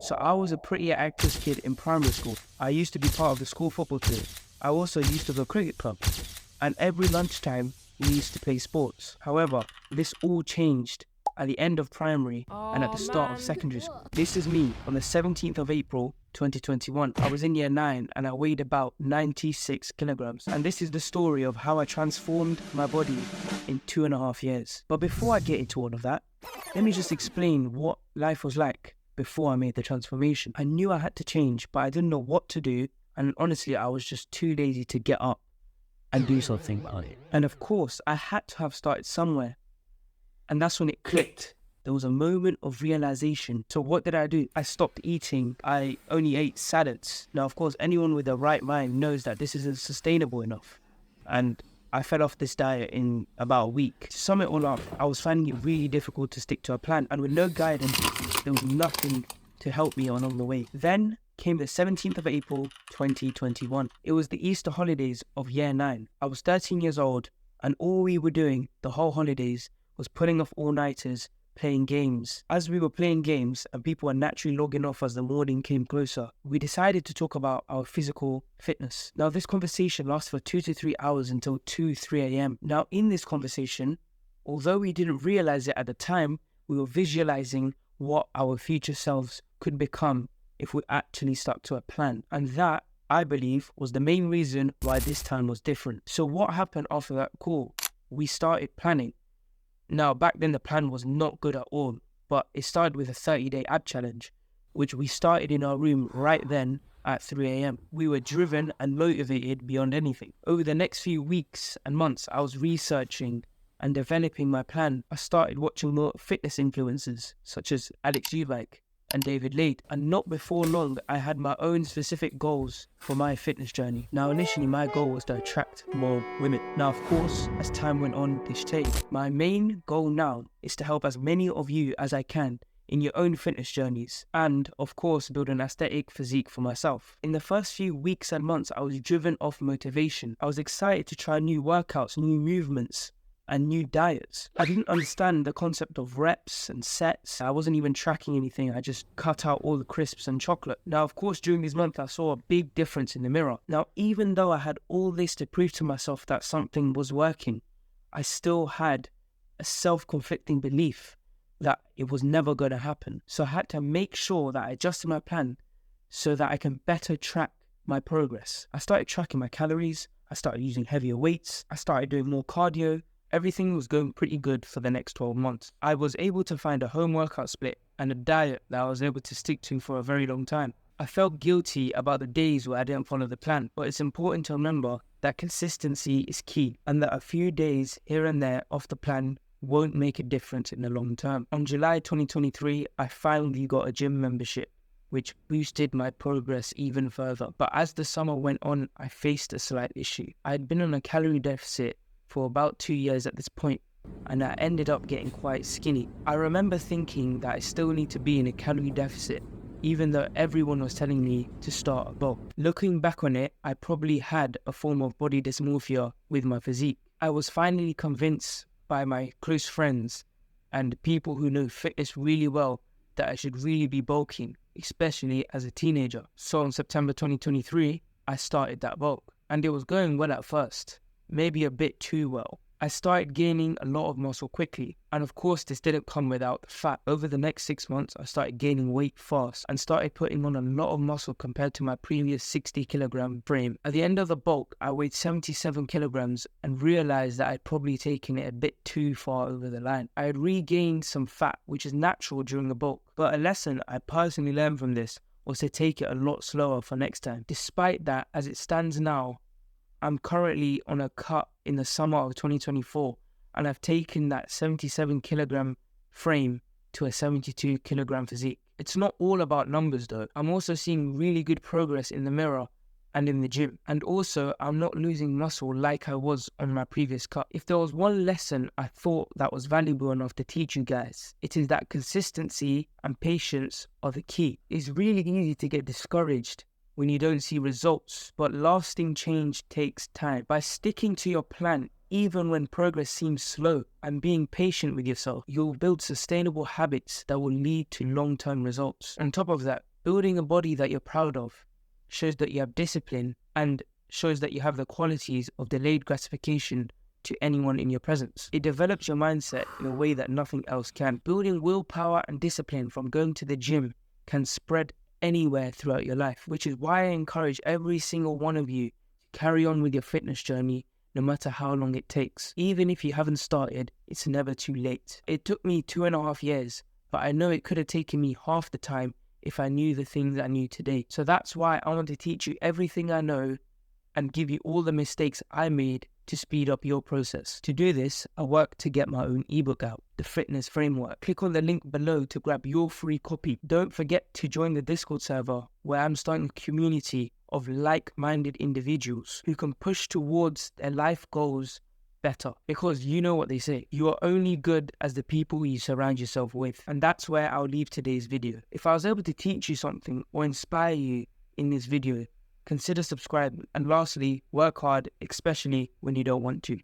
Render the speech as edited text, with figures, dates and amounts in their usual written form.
So I was a pretty active kid in primary school. I used to be part of the school football team. I also used to go cricket club. And every lunchtime, we used to play sports. However, this all changed at the end of primary and at the start of secondary school. This is me on the 17th of April, 2021. I was in year 9 and I weighed about 96 kilograms. And this is the story of how I transformed my body in 2.5 years. But before I get into all of that, let me just explain what life was like before I made the transformation. I knew I had to change, but I didn't know what to do. And honestly, I was just too lazy to get up and do something about it. And of course, I had to have started somewhere. And that's when it clicked. There was a moment of realization. So what did I do? I stopped eating. I only ate salads. Now, of course, anyone with the right mind knows that this isn't sustainable enough. And I fell off this diet in about a week. To sum it all up, I was finding it really difficult to stick to a plan. And with no guidance, there was nothing to help me along the way. Then came the 17th of April, 2021. It was the Easter holidays of year 9. I was 13 years old, and all we were doing the whole holidays was putting off all-nighters, playing games. As we were playing games and people were naturally logging off as the morning came closer, we decided to talk about our physical fitness. Now, this conversation lasted for 2 to 3 hours until 2, 3 a.m. Now, in this conversation, although we didn't realize it at the time, we were visualizing what our future selves could become if we actually stuck to a plan. And that, I believe, was the main reason why this time was different. So what happened after that call? We started planning. Now, back then the plan was not good at all, but it started with a 30-day ab challenge, which we started in our room right then at 3 a.m. We were driven and motivated beyond anything. Over the next few weeks and months, I was researching and developing my plan. I started watching more fitness influencers, such as Alex Eubank and David Lade. And not before long, I had my own specific goals for my fitness journey. Now, initially, my goal was to attract more women. Now, of course, as time went on, this changed. My main goal now is to help as many of you as I can in your own fitness journeys, and of course, build an aesthetic physique for myself. In the first few weeks and months, I was driven off motivation. I was excited to try new workouts, new movements, and new diets. I didn't understand the concept of reps and sets. I wasn't even tracking anything. I just cut out all the crisps and chocolate. Now, of course, during these months, I saw a big difference in the mirror. Now, even though I had all this to prove to myself that something was working, I still had a self-conflicting belief that it was never going to happen. So I had to make sure that I adjusted my plan so that I can better track my progress. I started tracking my calories. I started using heavier weights. I started doing more cardio. Everything was going pretty good for the next 12 months. I was able to find a home workout split and a diet that I was able to stick to for a very long time. I felt guilty about the days where I didn't follow the plan, but it's important to remember that consistency is key and that a few days here and there off the plan won't make a difference in the long term. On July 2023, I finally got a gym membership, which boosted my progress even further. But as the summer went on, I faced a slight issue. I had been on a calorie deficit for about 2 years at this point, and I ended up getting quite skinny. I remember thinking that I still need to be in a calorie deficit, even though everyone was telling me to start a bulk. Looking back on it, I probably had a form of body dysmorphia with my physique. I was finally convinced by my close friends and people who know fitness really well that I should really be bulking, especially as a teenager. So in September 2023, I started that bulk, and it was going well at first. Maybe a bit too well. I started gaining a lot of muscle quickly, and of course this didn't come without the fat. Over the next 6 months, I started gaining weight fast and started putting on a lot of muscle compared to my previous 60 kilogram frame. At the end of the bulk, I weighed 77 kilograms and realized that I'd probably taken it a bit too far over the line. I had regained some fat, which is natural during the bulk, but a lesson I personally learned from this was to take it a lot slower for next time. Despite that, as it stands now, I'm currently on a cut in the summer of 2024, and I've taken that 77 kilogram frame to a 72 kilogram physique. It's not all about numbers though. I'm also seeing really good progress in the mirror and in the gym. And also, I'm not losing muscle like I was on my previous cut. If there was one lesson I thought that was valuable enough to teach you guys, it is that consistency and patience are the key. It's really easy to get discouraged when you don't see results, but lasting change takes time. By sticking to your plan, even when progress seems slow, and being patient with yourself, you'll build sustainable habits that will lead to long-term results. On top of that, Building a body that you're proud of shows that you have discipline and shows that you have the qualities of delayed gratification to anyone in your presence. It develops your mindset in a way that nothing else can. Building willpower and discipline from going to the gym can spread anywhere throughout your life, which is why I encourage every single one of you to carry on with your fitness journey no matter how long it takes. Even if you haven't started, it's never too late. It took me 2.5 years, but I know it could have taken me half the time if I knew the things I knew today. So that's why I want to teach you everything I know and give you all the mistakes I made to speed up your process. To do this, I worked to get my own ebook out, The Fitness Framework. Click on the link below to grab your free copy. Don't forget to join the Discord server where I'm starting a community of like-minded individuals who can push towards their life goals better. Because you know what they say, you are only good as the people you surround yourself with. And that's where I'll leave today's video. If I was able to teach you something or inspire you in this video, consider subscribing. And lastly, work hard, especially when you don't want to.